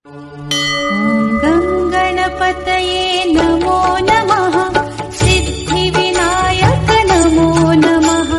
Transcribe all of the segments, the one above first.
ॐ गं गणपतये नमो नमः। सिद्धिविनायक नमो नमः।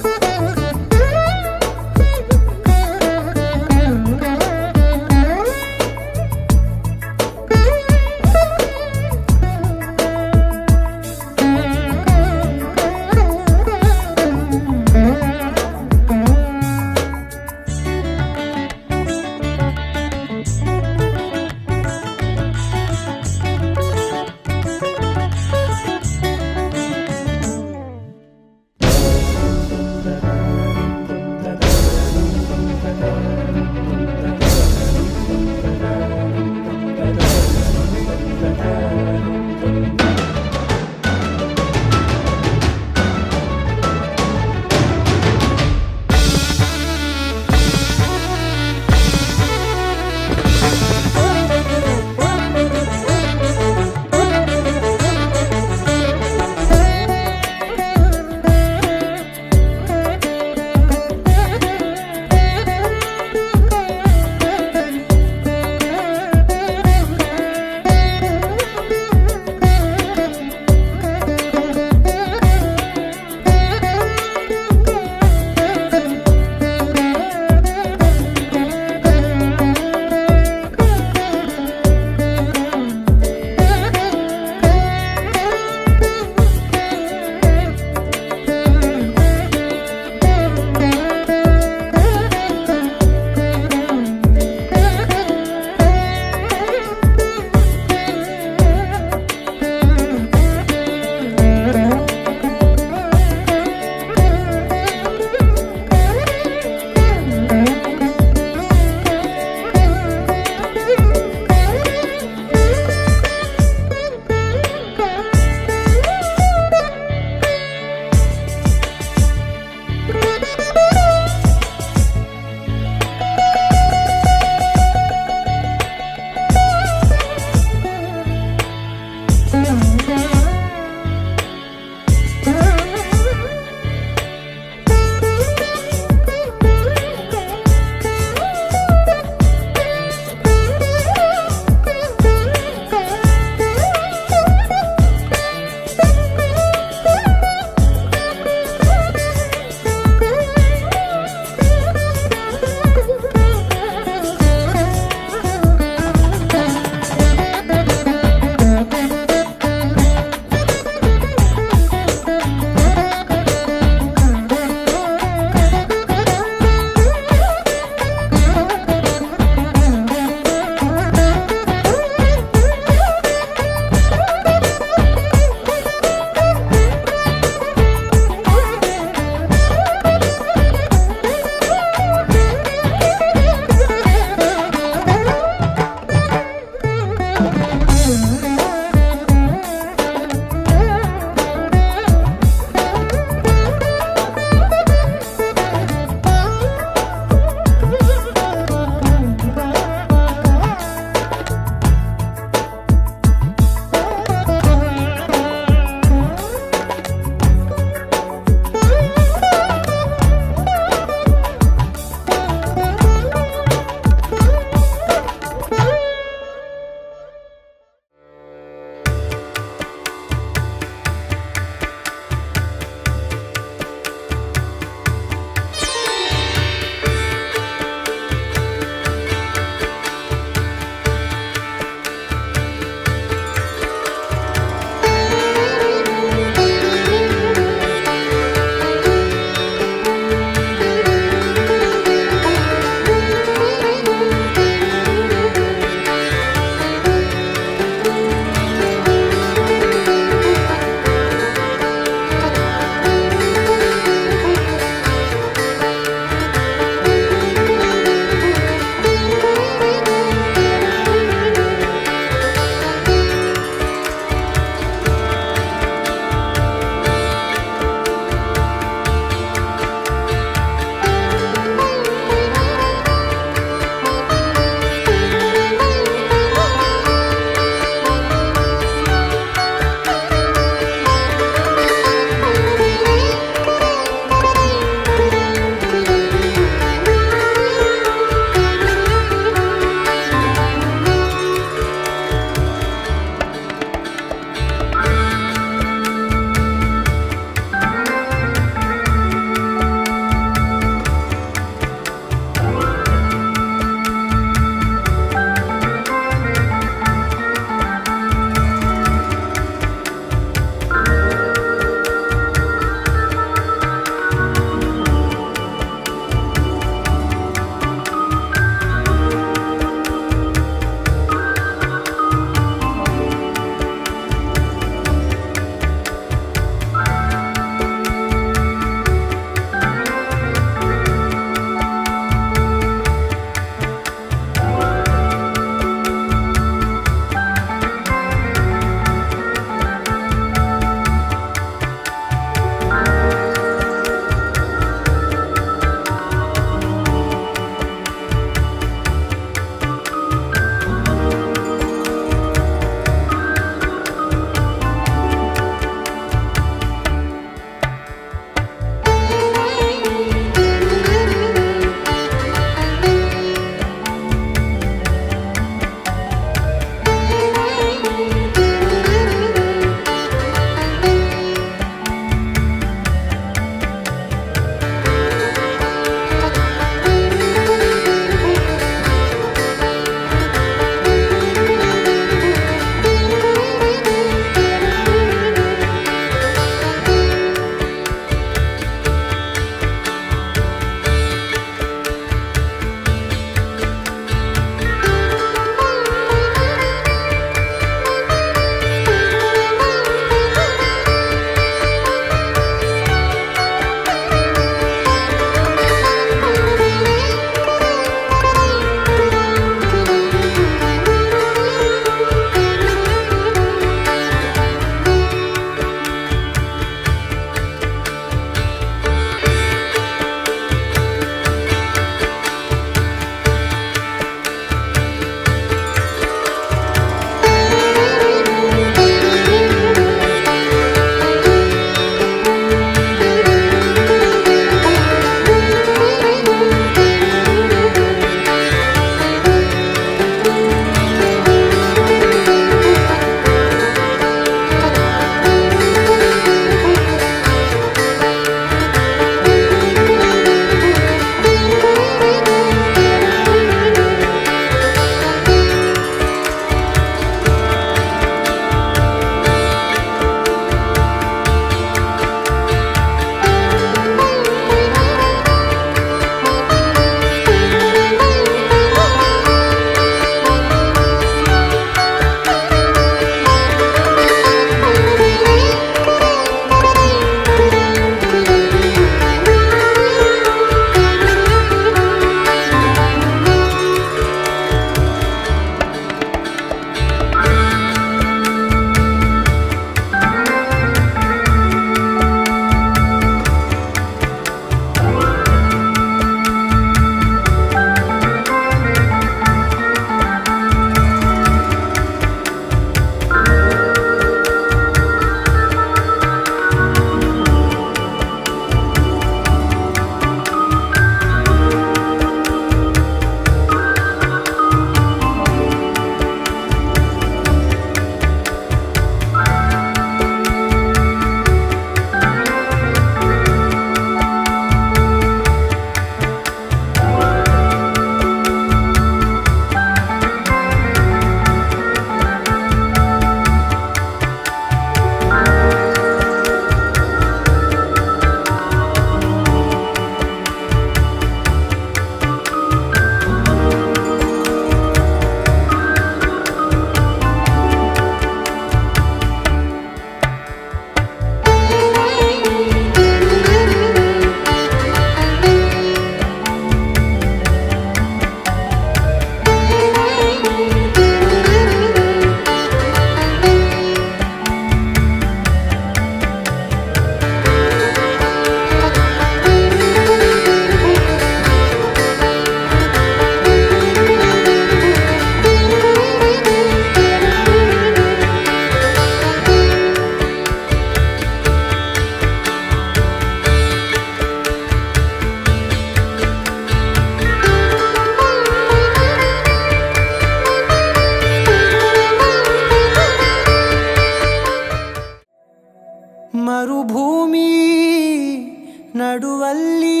ನಡುವಲ್ಲಿ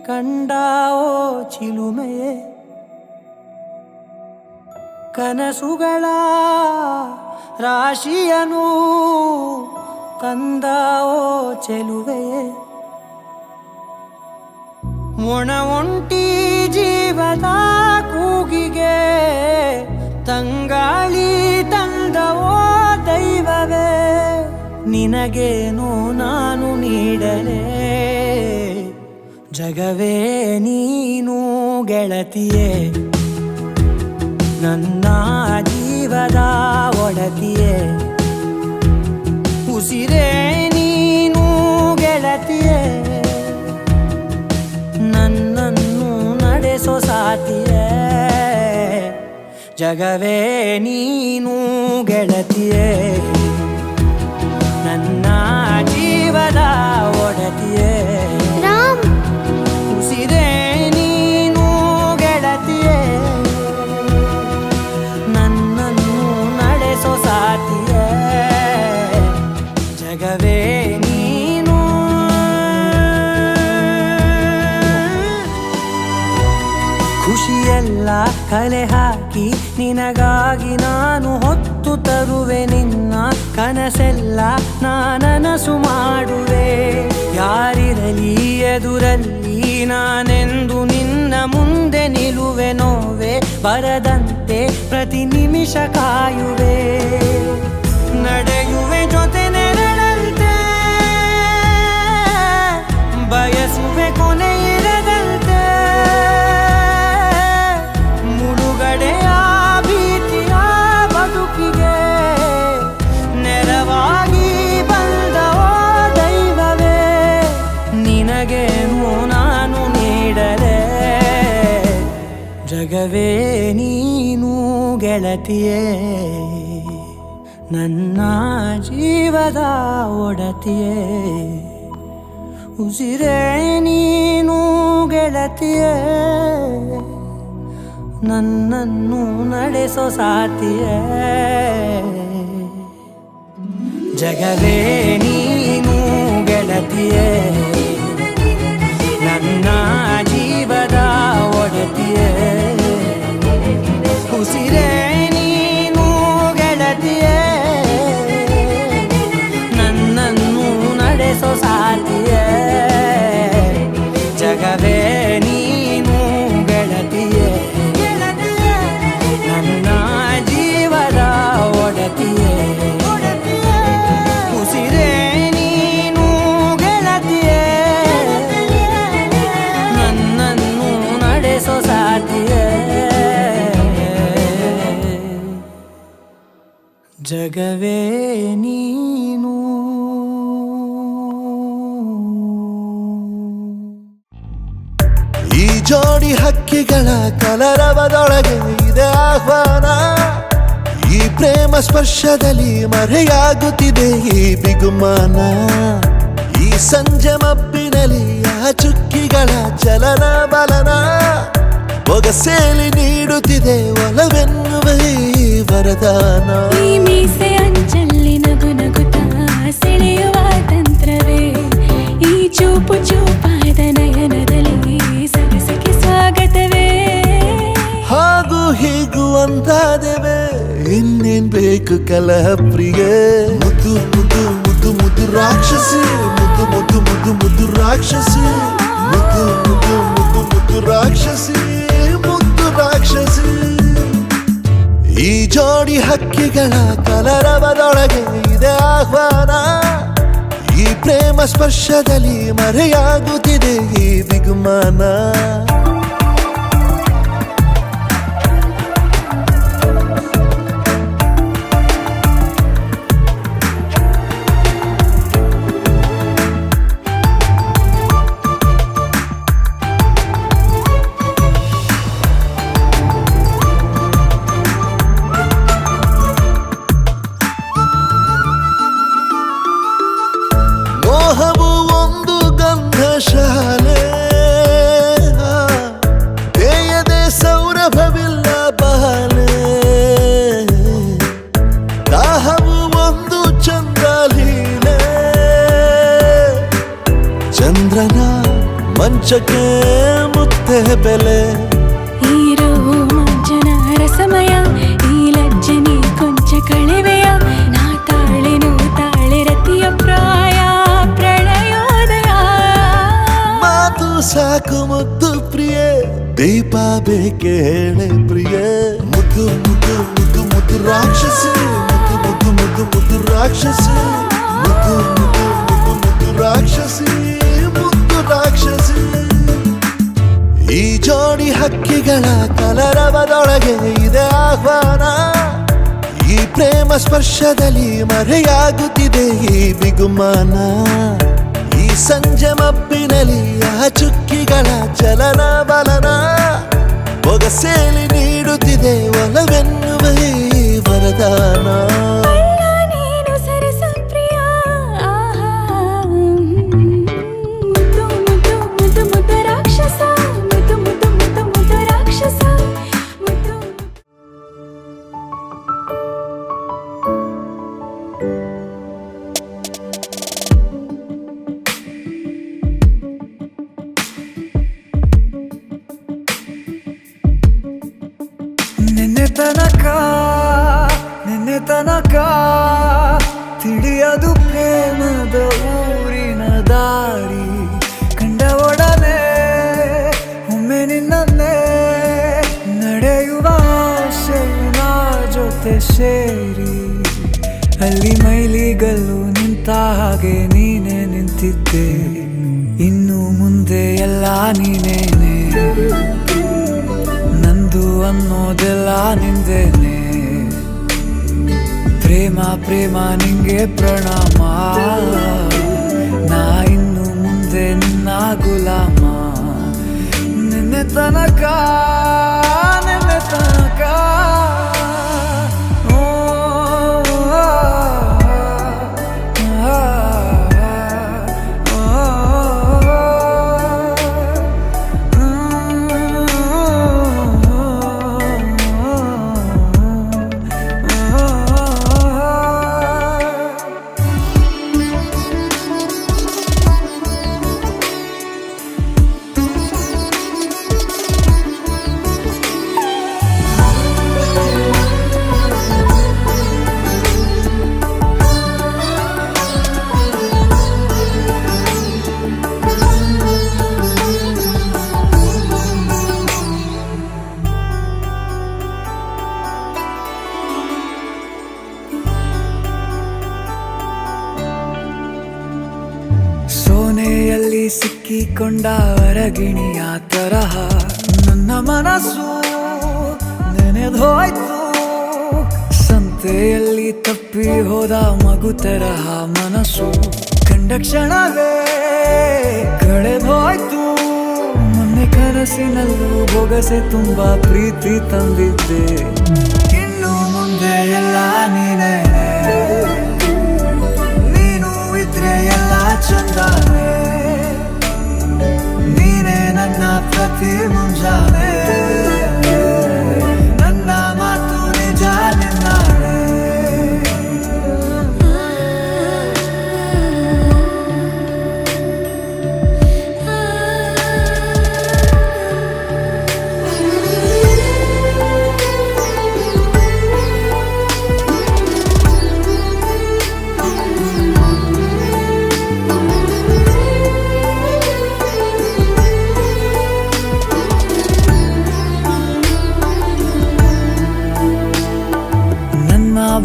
ಕಂಡಾವೋ ಚಿಲುಮೆಯೇ ಕನಸುಗಳ ರಾಶಿಯನು ತಂದಾವೋ ಚೆಲುವೆಯೇ ಒಣ ಒಂಟಿ ಜೀವದ ಕೂಗಿಗೆ ತಂಗಾಳಿ ತಂದವೋ ದೈವವೇ ನಿನಗೇನು ನಾನು ನೀಡಲೇ ಜಗವೇ ನೀನು ಗೆಳತಿಯೇ ನನ್ನ ಜೀವದ ಒಡತಿಯೇ ಉಸಿರೇ ನೀನು ಗೆಳತಿಯೇ ನನ್ನನ್ನು ನಡೆಸೋ ಸಾತಿಯೇ ಜಗವೇ ನೀನು ಗೆಳತಿಯೇ ನನ್ನ ಜೀವದ ಒಡತಿಯೇ ಉಸಿರೇ ನೀನು ಗೆಳತಿಯೇ ನನ್ನನ್ನು ನಡೆಸೋ ಸಾತಿಯೇ ಜಗವೇ ನೀನು ಖುಷಿಯೆಲ್ಲ ಕಲೆ ಹಾಕಿ ನಿನಗಾಗಿ ನಾನು ಹೊತ್ತು ತರುವೆ ನಿನ್ನ ಕನಸೆಲ್ಲ ನಾನನಸು ಮಾಡುವೆ ಯಾರಿರಲಿ ಎದುರಲ್ಲಿ ನಾನೆಂದು ನಿನ್ನ ಮುಂದೆ ನಿಲ್ಲುವೆ ನೋವೆ ಬರದಂತೆ ಪ್ರತಿ ನಿಮಿಷ ಕಾಯುವೆ ನಡೆಯುವೆ ಜೊತೆ ನೆರಳಂತೆ ಬಯಸುವೆ ಕೊನೆ ಇರದಂತೆ ಮುಳುಗಡೆಯ ಭೀತಿಯ ಬದುಕಿಗೆ ನೆರವಾಗಿ ಬಂದವೋ ದೈವವೇ ನಿನಗೇನು ನಾನು ನೀಡಲೇ ಜಗವೇ ನೀನು ಗೆಳತಿಯೇ ನನ್ನ ಜೀವದ ಒಡತಿಯೇ ಉಸಿರೇ ನೀನು ಗೆಳತಿಯೇ ನನ್ನನ್ನು ನಡೆಸೋ ಸಾತಿಯೇ ಜಗವೇ ನೀನು ಗೆಳತಿಯೇ ನನ್ನ ಜೀವದ ಒಡತಿಯೇ ಉಸಿರೇ ನೀನು ಗೆಳತಿಯೇ ನನ್ನನ್ನು ನಡೆಸೋ ಸಾತಿಯೇ ಜಗವೇ ನೀನು ಗೆಳತಿಯೇ ನನ್ನ ಜೀವದ ಒಡತಿಯೇ ಉಸಿರೇ ನೀನು ಗೆಳತಿಯೇ ನನ್ನನ್ನು ನಡೆಸೋ ಸಾತಿಯೇ ಜಗವೇ ನೀನು ಈ ಜೋಡಿ ಹಕ್ಕಿಗಳ ಕಲರವದೊಳಗೆ ಇದೆ ಆಹ್ವಾನ ಈ ಪ್ರೇಮ ಸ್ಪರ್ಶದಲ್ಲಿ ಮರೆಯಾಗುತ್ತಿದೆ ಈ ಬಿಗುಮಾನ ಈ ಸಂಜೆ ಮಬ್ಬಿನಲ್ಲಿ ಆ ಚುಕ್ಕಿಗಳ ಚಲನ ಬಲನ ಬೊಗಸೇಲಿ ನೀಡುತ್ತಿದೆ ಒಲವೆನ್ನುವ ಈ ವರದಾನ ಈ ಮೀಸೆ ಅಂಚಲ್ಲಿ ನಗು ನಗುತ್ತಾ ಸೆಳೆಯುವ ತಂತ್ರವೇ ಈ ಚೂಪು ಚೂಪಾದ ನಯನದಲ್ಲಿ ಸರಸಕ್ಕೆ ಸ್ವಾಗತವೇ ಹಾಗೂ ಹೀಗೂ ಅಂತಾದೆವೆ ಇನ್ನೇನ್ ಬೇಕು ಕಲಹ ಪ್ರಿಯ ಮುದ್ದು ಮುದ್ದು ಮುದ್ದು ಮುದ್ದು ರಾಕ್ಷಸಿ ಮುದ್ದು ಮುದ್ದು ಮುದ್ದು ಮುದ್ದು ರಾಕ್ಷಸಿ ಮುದ್ದು ಮುದ್ದು ಮುದ್ದು ಮುದ್ದು ರಾಕ್ಷಸಿ ಮುದ್ದು ರಾಕ್ಷಸಿ ಈ ಜೋಡಿ ಹಕ್ಕಿಗಳ ಕಲರವದೊಳಗೆ ಇದೆ ಆಹ್ವಾನ ಈ ಪ್ರೇಮ ಸ್ಪರ್ಶದಲ್ಲಿ ಮರೆಯಾಗುತ್ತಿದೆ ಈ ಬಿಗುಮಾನ ಮೋಹವು ಒಂದು ಗಂಧಶಾಲೆ ಚಂದ್ರನ ಮಂಚಕ್ಕೆ ಮುತ್ತೆ ಬೆಲೆ ಹೀರೋ ಮಂಜನ ರಸಮಯ ಈ ಲಜ್ಜನೆ ಕೊಂಚ ಕಳೆವೆಯ ನಾ ತಾಳೆನು ತಾಳೆ ರತಿಯ ಪ್ರಾಯ ಪ್ರಣಯೋದಯ ಮಾತು ಸಾಕು ಮುದ್ದು ಪ್ರಿಯೆ ದೀಪ ಬೇಕೆ ಹೇಳೆ ಪ್ರಿಯೆ ಮುದ್ದು ಮುದ್ದು ಮುದ್ದು ಮುದ್ದು ರಾಕ್ಷಸಿ ಮುದ್ದು ಮುದ್ದು ಮುದ್ದು ಮುದ್ದು ರಾಕ್ಷಸಿ ಮುದ್ದು ಮುದ್ದು ಮುದ್ದು ಮುದ್ದು ರಾಕ್ಷಸಿ ಮುದ್ದು ರಾಕ್ಷಸಿ ಈ ಜೋಡಿ ಹಕ್ಕಿಗಳ ಕಲರವದೊಳಗೆ ಇದೆ ಆಹ್ವಾನ ಈ ಪ್ರೇಮ ಸ್ಪರ್ಶದಲ್ಲಿ ಮರೆಯಾಗುತ್ತಿದೆ ಈ ಬಿಗುಮಾನ ಈ ಸಂಜೆ ಮಬ್ಬಿನಲ್ಲಿ ಆ ಚುಕ್ಕಿಗಳ ಚಲನ ಬಲನ ಒಗಸೇಲಿ ನೀಡುತ್ತಿದೆ ಒಲವೆನ್ನುವ ಈ ವರದಾನ ಅಲ್ಲ ನೀನು ಸರಸ ಪ್ರಿಯ ಮುದ್ದು ಮುದ್ದು ಮುದ್ದು ಮುದ್ದು ರಾಕ್ಷಸ ಮುದ್ದು ಮುದ್ದು ಮುದ್ದು ಮುದ್ದು ರಾಕ್ಷಸ ಮುದ್ದು ನಿನ್ನೆ ತನಕ ತಿಳಿಯದು ಪ್ರೇಮದ ಊರಿನ ದಾರಿ ಕಂಡ ಒಡನೆ ಒಮ್ಮೆ ನಿನ್ನೇ ನಡೆಯುವ ಆಸೆಯ ಜೊತೆ ಸೇರಿ ಅಲ್ಲಿ ಮೈಲಿಗಲ್ಲು ನಿಂತ ಹಾಗೆ ನೀನೆ ನಿಂತಿದ್ದೆ ಇನ್ನು ಮುಂದೆ ಎಲ್ಲ ನೀನೇನೆ ನಂದು ಅನ್ನೋದೆಲ್ಲ ನಿಂದೇನೆ ಪ್ರೇಮ ಪ್ರೇಮ ನಿಂಗೆ ಪ್ರಣಾಮ ನಾ ಇನ್ನು ಮುಂದೆ ನಿನ್ನ ಗುಲಾಮ ನಿನ್ನೆ ತನಕ ಓ, ಸೋನೆಯಲ್ಲಿ ಸಿಕ್ಕಿಕೊಂಡ ಅರಗಿಣಿಯ ತರಹ ನನ್ನ ಮನಸ್ಸು ನೆನೆದೋಯ್ತು ಸಂತೆಯಲ್ಲಿ ತಪ್ಪಿ ಹೋದ ಮಗು ತರಹ ಮನಸ್ಸು ಕಂಡ ಕ್ಷಣವೇ ಕಳೆದೋಯ್ತು ಮೊನ್ನೆ ಕನಸಿನಲ್ಲೂ ಬೊಗಸೆ ತುಂಬಾ ಪ್ರೀತಿ ತಂದಿದ್ದೆ ಇನ್ನು ಮುಂದೆ ಎಲ್ಲ ನೀನೇ ನೀನು ಇದ್ರೆ ಎಲ್ಲ ಚಂದಾನೆ ನೀನೇ ನನ್ನ ಪ್ರತಿ ಮುಂಜಾನೆ ನನ್ನ ಮಾತು ನಿಜ ನಿನ್ನಾನೆ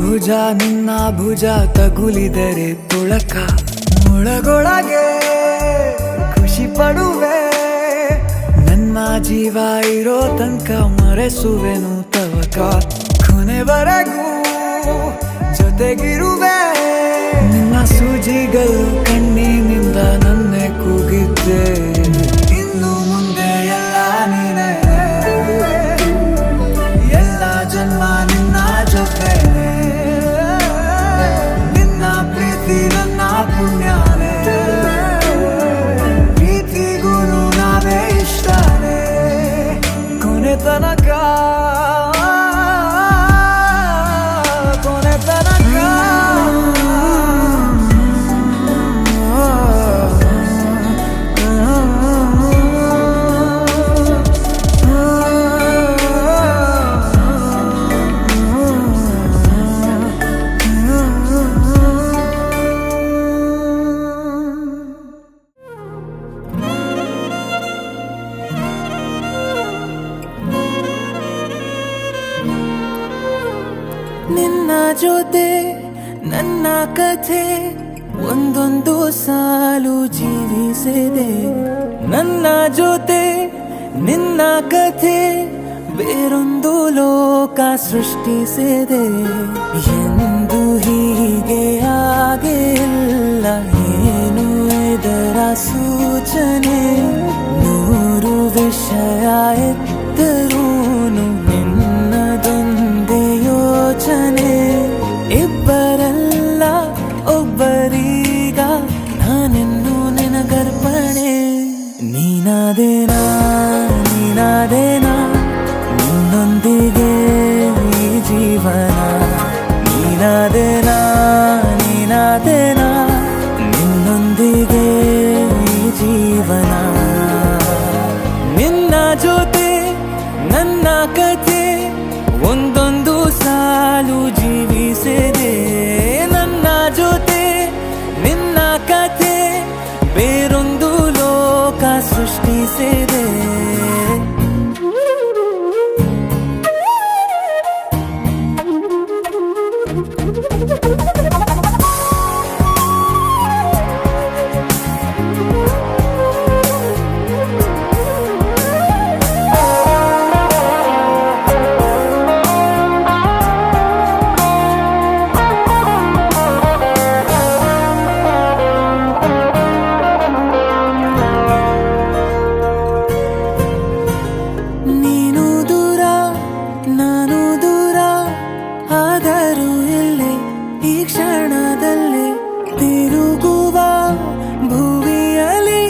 ಭುಜ ನಿನ್ನ ಭುಜ ತಗುಲಿದರೆ ತುಳಕ ಒಳಗೊಳಗೆ ಖುಷಿ ಪಡುವೆ ನನ್ನ ಜೀವ ಇರೋ ತನಕ ಮರೆಸುವೆನು ತವಕ ಕೊನೆವರೆಗೂ ಜೊತೆಗಿರುವೆ ನಿನ್ನ ಸೂಜಿಗಳು ಕಣ್ಣಿನಿಂದ ನನ್ನೆ ಕೂಗಿದ್ದೆ ಇನ್ನು ಮುಂದೆ ಎಲ್ಲ ನೀನೇ ಎಲ್ಲ ಜನ್ಮ ನಿನ್ನ ಜೊತೆ ನಿನ್ನ ಪ್ರೀತಿ ನನ್ನ ಪುಣ್ಯನೇ ಪ್ರೀತಿಗೂ ನಾವೇ ಇಷ್ಟನೇ ಕೊನೆ ತನಕ ಕೊನೆ ತನಕ ಜೊತೆ ನನ್ನ ಕಥೆ ಒಂದೊಂದು ಸಾಲು ಜೀವಿಸಿದೆ. ನನ್ನ ಜೊತೆ ನಿನ್ನ ಕಥೆ ಬೇರೊಂದು ಲೋಕ ಸೃಷ್ಟಿಸಿದೆ. ಎಂದು ಹೀಗೆ ಆಗಿಲ್ಲ, ಏನು ಇದರ ಸೂಚನೆ? ನೂರು ವಿಷಯ ಎತ್ತರೂನು ನಿನ್ನದೊಂದೇ ಯೋಚನೆ. ಇಬ್ಬರಲ್ಲ ಒಬ್ಬರೀಗ ನಾನೆನ್ನು ನಿನಗರ್ಪಣೆ. ನೀನಾದೇನಾ ನೀನಾದೇನಾ ನಿನ್ನೊಂದಿಗೆ ಈ ಜೀವನ. ನೀನಾದೇನಾ ನೀನಾದೇನಾ ನಿನ್ನೊಂದಿಗೆ ಈ ಜೀವನ. ನಿನ್ನ ಜೊತೆ ನನ್ನ ಕಥೆ ಒಂದೊಂದು ಸಾಲು ಜೀವಿಸಿದೆ. ನನ್ನ ಜೊತೆ ನಿನ್ನ ಕಥೆ ಬೇರೊಂದು ಲೋಕ ಸೃಷ್ಟಿಸಿದೆ. ನೀನು ದೂರ ನಾನು ದೂರ ಆದರೂ ಇಲ್ಲೇ ಈ ಕ್ಷಣದಲ್ಲೇ ತಿರುಗುವ ಭುವಿಯಲ್ಲಿ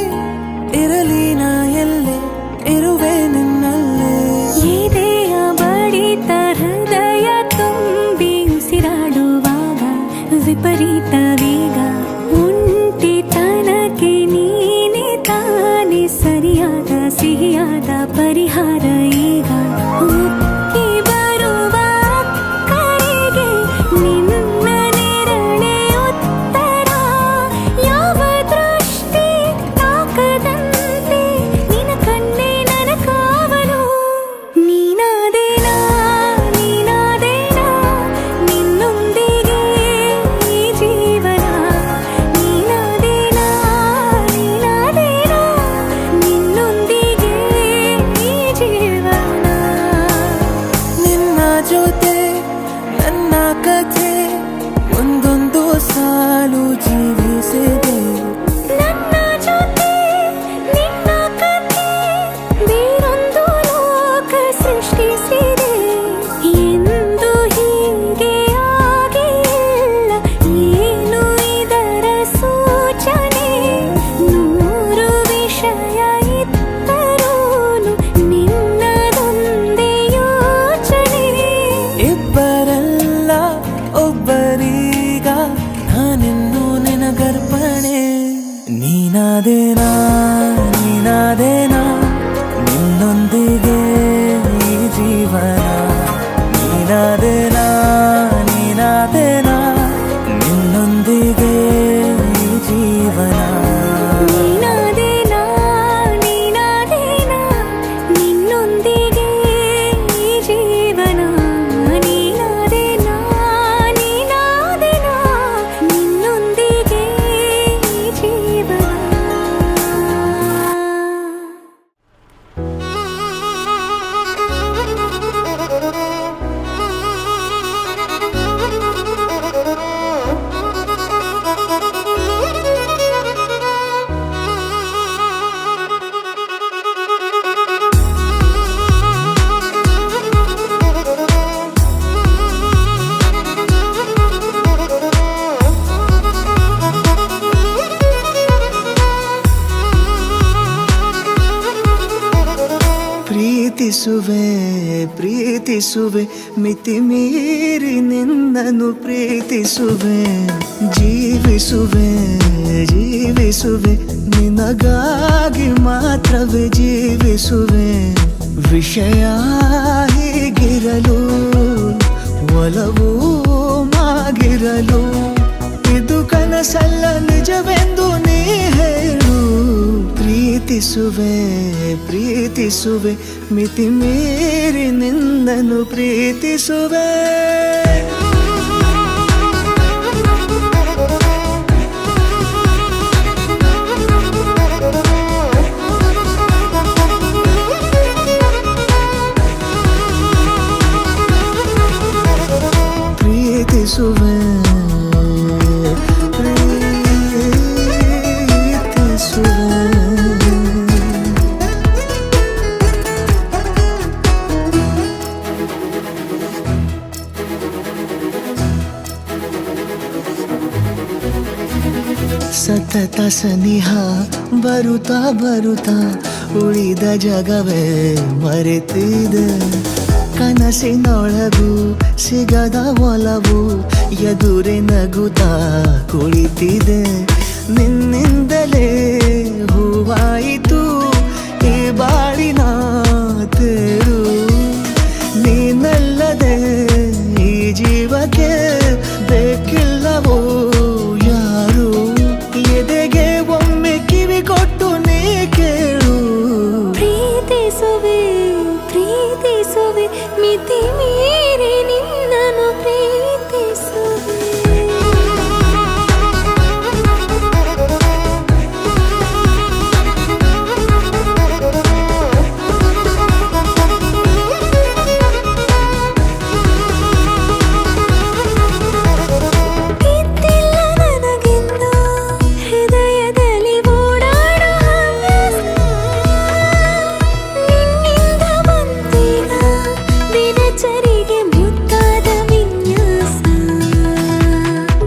ಇರಲಿ ನಾ ಎಲ್ಲೇ ಇರುವೆ ನಿನ್ನಲ್ಲೇ. ಎದೆಯ ಬಡಿತ ಹೃದಯ ತುಂಬಿ ಉಸಿರಾಡುವಾಗ ವಿಪರೀತ ವೇಗ. ಒಂಟಿತನಕ್ಕೆ ನೀನೆ ತಾನೆ ಸರಿಯಾದ ಸಿಹಿಯಾದ ಪರಿಹಾರ ಈಗ. ಉಕ್ಕಿ ಬರುವ ಕರೆಗೆ ನಿನ್ನ ನೆರಳೆ ಉತ್ತರ. ಯಾವ ದೃಷ್ಟಿ ತಾಕದಂತೆ ನಿನ ಕಣ್ಣೆ ನನ್ನ ಕಾವಲು. ನೀನಾದೇನಾ ನೀನಾದೇನಾ ನಿನ್ನೊಂದಿಗೆ ಈ ಜೀವನ. ನೀನಾದೇನಾ ನೀನಾದೇನಾ ನಿನ್ನೊಂದಿಗೆ ಈ ಜೀವನ. ನಿನ್ನ ಜೊತೆ ನನ್ನ ಕಥೆ ಒಂದೊಂದು ಸಾಲು ಜೀವಿಸಿದೆ. ನನ್ನ ಜೊತೆ ನಿನ್ನ ಕಥೆ ಬೇರೊಂದು ಲೋಕ ಸೃಷ್ಟಿಸಿದೆ. ಎಂದು ಹೀಗೆ ಆಗಿಲ್ಲ, ಏನು ಇದರ ಸೂಚನೆ? ನೂರು ವಿಷಯ ಇತ್ತರೂನು ನಿನ್ನದೊಂದೇ ಯೋಚನೆ. ಇಬ್ಬರಲ್ಲ ಒಬ್ಬರೀಗ ನಾನೆನ್ನು ನಿನಗರ್ಪಣೆ. ನೀನಾದೇನಾ ನೀನಾದೇನಾ ನಿನ್ನೊಂದಿಗೆ ಈ ಜೀವನ. ನೀನಾದೇನಾ ನೀನಾದೇನಾ ನಿನ್ನೊಂದಿಗೆ ಈ ಜೀವನ. ನೀನಾದೇನಾ ನೀನಾದೇನಾ ನಿನ್ನೊಂದಿಗೆ ಈ ಜೀವನ. ನೀನಾದೇನಾ ನೀನಾದೇನಾ ನಿನ್ನೊಂದಿಗೆ ಈ ಜೀವನ. ಪ್ರೀತಿಸುವೆ ಪ್ರೀತಿಸುವೆ ಮಿತಿ ಮೀರಿ ನಿನ್ನನ್ನು ಪ್ರೀತಿಸುವೆ. ಜೀವಿಸುವೆ ಜೀವಿಸುವೆ ನಿನಗಾಗಿ ಮಾತ್ರವೇ ಜೀವಿಸುವೆ. ವಿಷಯ ಹೀಗಿರಲು ಒಲವು ಮಾಗಿರಲು ಇದು ಕನಸಲ್ಲ ನಿಜವೆಂದು ನೀ ಹೇಳು. ಪ್ರೀತಿಸುವೆ ಪ್ರೀತಿಸುವೆ ಮಿತಿ ಮೀರಿ ನಿನ್ನನ್ನು ಪ್ರೀತಿಸುವೆ. ಸತತ ಸನಿಹ ಬರುತ್ತಾ ಬರುತ್ತಾ ಉಳಿದ ಜಗವೇ ಮರೆತಿದೆ. ಕನಸಿನೊಳಗೂ ಸಿಗದ ಒಲವು ಎದುರೆ ನಗುತ್ತಾ ಕುಳಿತಿದೆ. ನಿನ್ನಿಂದಲೇ ಹೂವಾಯಿತು ಈ ಬಾಳಿನ ತೇರು. ನೀನಲ್ಲದೆ ಈ ಜೀವಕ್ಕೆ ಬೇಕಿಲ್ಲವೋ ಯಾರು. ಎದೆಗೆ ಒಮ್ಮೆ ಕಿವಿ ಕೊಟ್ಟು ನೀ ಕೇಳು. ಪ್ರೀತಿಸುವೆ ಪ್ರೀತಿಸುವೆ ಮಿತಿ ಮೀರಿ ನಿನ್ನನ್ನು ಪ್ರೀತಿಸುವೆ. ಇದ್ದಿಲ್ಲ ನನಗೆಂದು ಹೃದಯದಲ್ಲಿ ಓಡಾಡೋ ಹವ್ಯಾಸ. ನಿನ್ನಿಂದ ಬಂದೀಗ ದಿನಚರಿಗೆ ಮುದ್ದಾದ ವಿನ್ಯಾಸ.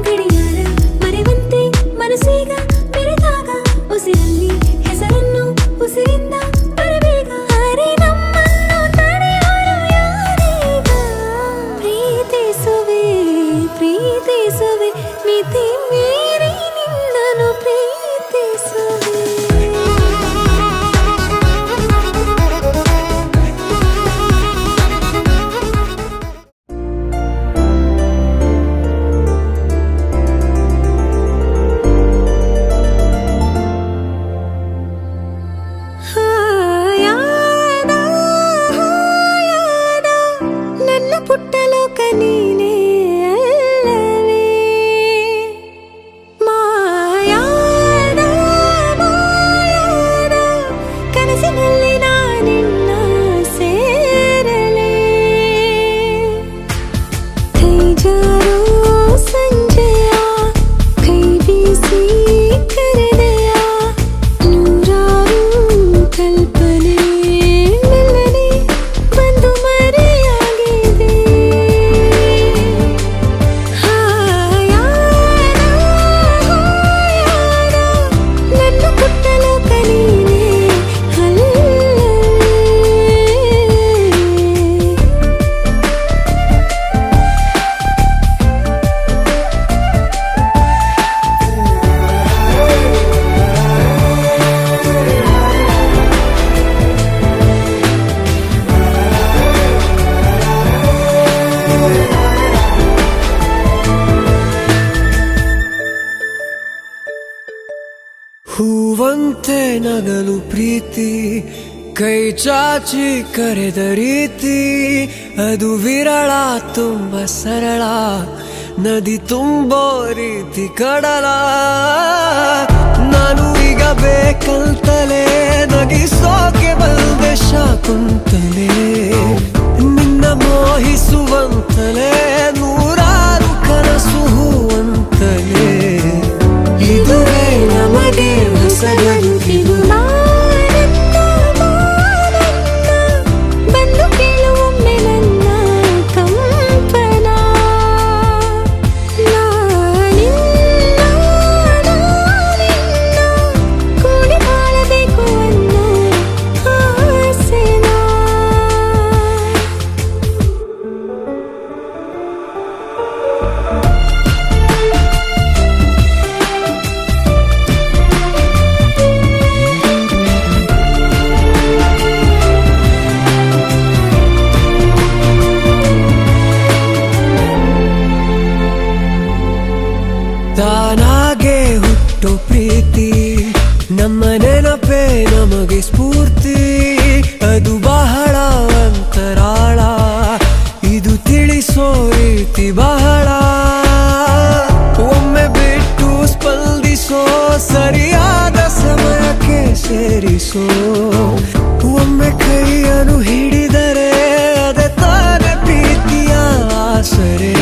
ಗಡಿಯಾರ ಮರೆವಂತೆ ಮನಸ್ಸೀಗ ಬೆರೆತಾಗ ಉಸಿರಲ್ಲಿ ಹೆಸರನ್ನು ಉಸಿರಿಂದ ಬರಬೇಗ. ಅರೆ ನಮ್ಮನ್ನು ತಡೆಯೋರು ಯಾರೀಗ. ಪ್ರೀತಿಸುವೆ ಪ್ರೀತಿಸುವೆ ಮಿತಿ ಮೀರಿ ನಿನ್ನನ್ನು ಪ್ರೀತಿಸುವೆ. ಹಾಯಾದ ಹಾಯಾದ ನನ್ನ ಪುಟ್ಟ ಲೋಕ ನೀನೇ ಅಲ್ಲವೇ. ಮಾಯಾದ ಮಾಯಾದ ಕನಸಿನಲ್ಲಿ ನಾನಿನ್ನ ಸೇರಲೇ. ಕೈ ಜಾರೋ ಸಂಜೆಯ ಕೈ ಬೀಸಿ ಕರೆದೆಯ. ನೂರಾರು ಕಲ್ಪನೆ ಮೆಲ್ಲನೆ ಬಂದು ಮರೆಯಾಗಿದೆ. ಹಾಯಾದ ಹಾಯಾದ ನನ್ನ ಪುಟ್ಟ ಲೋಕ ನೀನೇ ಅಲ್ಲವೇ. ಹೂವಂತೆ ನಗಲು ಪ್ರೀತಿ ಕೈ ಚಾಚಿ ಕರೆದ ರೀತಿ ಅದು ವಿರಳ ತುಂಬ ಸರಳ. ನದಿ ತುಂಬೋ ರೀತಿ ಕಡಲ. ನಾನು ಈಗ ಬೇಕಂತಲೇ ನಗಿಸೋಕೆ ಬಂದೆ ಶಾಕುಂತಲೇ. ನಿನ್ನ ಮೋಹಿಸುವಂತಲೇ ನೂರಾರು ಕನಸು ಹೂವಂತಲೇ. ಇದುವೇ ನಮಗೆ ಹೊಸ ಬದುಕಿದು. ಮಾನಂದ ಮಾನಂದ ಬಂದು ಕೇಳುವೊಮ್ಮೆ ನನ್ನ ಕಂಪನ. ನಾನಿನ್ನ ನಾನಿನ್ನ ಕೂಡಿ ಬಾಳಬೇಕು ಅನ್ನೋ ಆಸೆನ. ತಾನಾಗೆ ಹುಟ್ಟೋ ಪ್ರೀತಿ ನಮ್ಮ ನೆನಪೇ ನಮಗೆ ಸ್ಫೂರ್ತಿ. ಅದು ಬಹಳ ಅಂತರಾಳ ಇದು ತಿಳಿಸೋ ರೀತಿ ಬಹಳ. ಒಮ್ಮೆ ಬಿಟ್ಟು ಸ್ಪಂದಿಸೋ ಸರಿಯಾದ ಸಮಯಕ್ಕೆ ಸೇರಿಸೋ. ಒಮ್ಮೆ ಕೈಯನ್ನು ಹಿಡಿದರೆ ಅದೇ ತಾನೇ ಪ್ರೀತಿಯ ಆಸರೆ.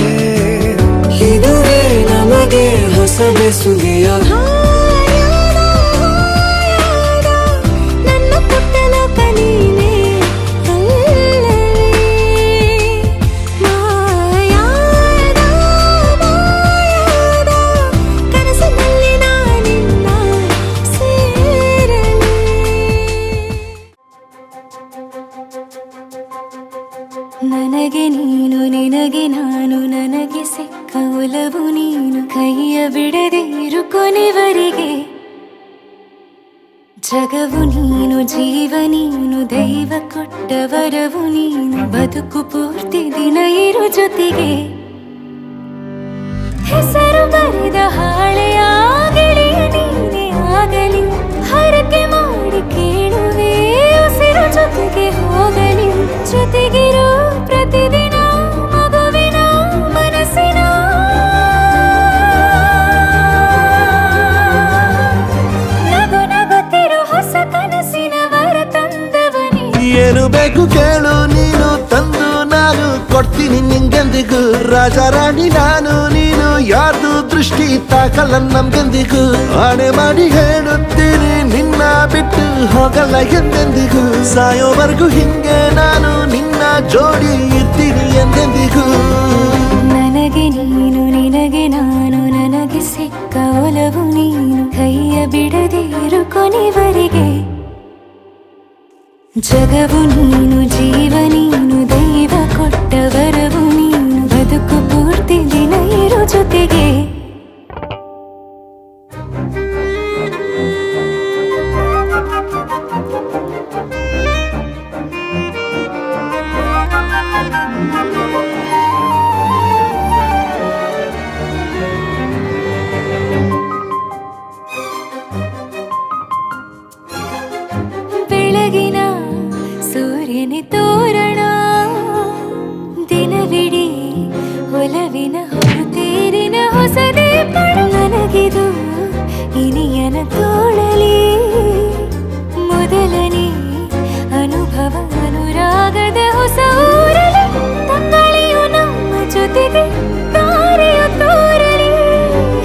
ಇದುವೇ ನಮಗೆ ಹೊಸ ಬೆಸುಗೆಯ. ಹಾಯಾದ ಹಾಯಾದ ನನ್ನ ಪುಟ್ಟ ಲೋಕ ನೀನೇ ಅಲ್ಲವೇ. ಮಾಯಾದ ಮಾಯಾದ ಕನಸಿನಲ್ಲಿ ನಾನಿನ್ನ ನನಗೆ ನೀನು ನಿನಗೆ ನಾನು ನನಗೆ ಸಿಕ್ಕ ಒಲವು ನೀನು ಕೈಯ ಬಿಡದೆ ಇರು ಕೊನೆವರೆಗೆ ಜಗವು ನೀನು ಜೀವ ನೀನು ದೈವ ಕೊಟ್ಟ ವರವು ನೀನು ಬದುಕು ಪೂರ್ತಿ ದಿನ ಇರು ಜೊತೆಗೆ ಹೆಸರು ಬರೆದ ಹಾಳೆಯ ಗೆಳೆಯ ನೀನೇ ಆಗಲಿ ಹರಕೆ ಮಾಡಿ ಕೇಳುವೆ ಉಸಿರು ಜೊತೆಗೆ ಹೋಗಲಿ ಜೊತೆಗಿರೋ ಪ್ರತಿದಿನ ಮಗುವಿನ ಮನಸ್ಸಿನ ನಗು ನಗುತ್ತಿರೋ ಹೊಸ ಕನಸಿನ ವರ ತಂದವನೇ ಏನು ಬೇಕು ಕೇಳು ನೀನು ತಂದು ನಾನು ಕೊಡ್ತೀನಿ ನಿಂಗೆಂದಿಗೂ ರಾಜ ರಾಣಿ ನಾನು ನೀನು ಯಾರ್ದು ದೃಷ್ಟಿ ತಾಕಲ್ಲ ನಮ್ಗೆಂದಿಗೂ ಆಣೆ ಮಾಡಿ ಹೇಳುತ್ತೀನಿ ನಿನ್ನ ಬಿಟ್ಟು ಹೋಗಲ್ಲ ಎಂದೆಂದಿಗೂ ಸಾಯೋವರೆಗೂ ಹಿಂಗೆ ನಾನು ನಿನ್ನ ಜೋಡಿ ಇರ್ತೀನಿ ಎಂದೆಂದಿಗೂ ನನಗೆ ನೀನು ನಿನಗೆ ನಾನು ನನಗೆ ಸಿಕ್ಕ ಒಲವು ನೀನು ಕೈಯ ಬಿಡದೆ ಇರು ಕೊನೆವರೆಗೆ ಜಗವು ನೀನು ಜೀವ ನೀನು ದೈವ ಕೊಟ್ಟ ವರವು ನೀನು ಬದುಕು ಪೂರ್ತಿ ದಿನ ಇರು ಜೊತೆಗೆ ಬೆಳಗಿನ ಸೂರ್ಯನ ತೋರಣ ದಿನವಿಡೀ ಒಲವಿನ ಹೊರತೇರಿನ ಹೊಸದೇ ಪಡ ನನಗಿದು ಇನಿಯನ ತೋಳಲಿ ಮೊದಲನೇ ಅನುಭವ ಅನುರಾಗದ ಹೊಸ ಊರಲಿ ತಂಗಳಿಯು ನಮ್ಮ ಜೊತೆಗೆ ತಾರೆಯು ತೋರಲಿ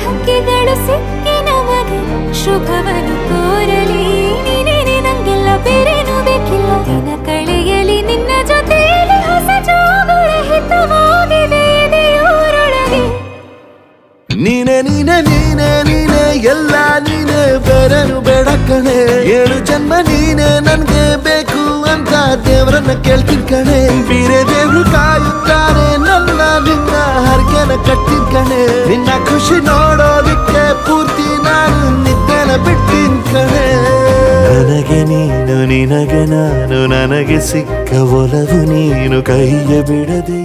ಹಕ್ಕಿಗಳು ಸಿಕ್ಕಿ ನಮಗೆ ಶುಭವನ್ನು ಕೋರಲಿ ನೀನೇ ನಂಗೆಲ್ಲ ಬೇರೇನು ಬೇಕಿಲ್ಲ ದಿನ ಕಳೆಯಲಿ ನಿನ್ನ ಜೊತೆಯಲ್ಲಿ ಹೊಸ ಜೋಗುಳ ಹಿತವಾಗಿದೆ ದೇವರೊಳಗೆ ನೀನೆ ನೀನೆ ನೀನೆ ನೀನೆ ಎಲ್ಲ ನೀನೆ ಬೇರೆನು ಬೇಡ ಕಣೆ ಏಳು ಜನ್ಮ ನೀನೆ ನನ್ಗೆ ಬೇಕು ಅಂತ ದೇವರನ್ನ ಕೇಳ್ತೀನಿ ಕಣೆ ಬೇರೆ ದೇವ್ರು ಕಾಯುತ್ತಾರೆ ನನ್ನ ನಿನ್ನ ಹರಕೆನ ಕಟ್ಟಿನ ಕಣೆ ನಿನ್ನ ಖುಷಿ ನೋಡೋದಿಕ್ಕೆ ಪೂರ್ತಿ ನಾನು ನಿದ್ದೆನ ಬಿಟ್ಟಿನ ಕಣೆ ನನಗೆ ನೀನು ನಿನಗೆ ನಾನು ನನಗೆ ಸಿಕ್ಕ ಒಲವು ನೀನು ಕೈಯ ಬಿಡದೆ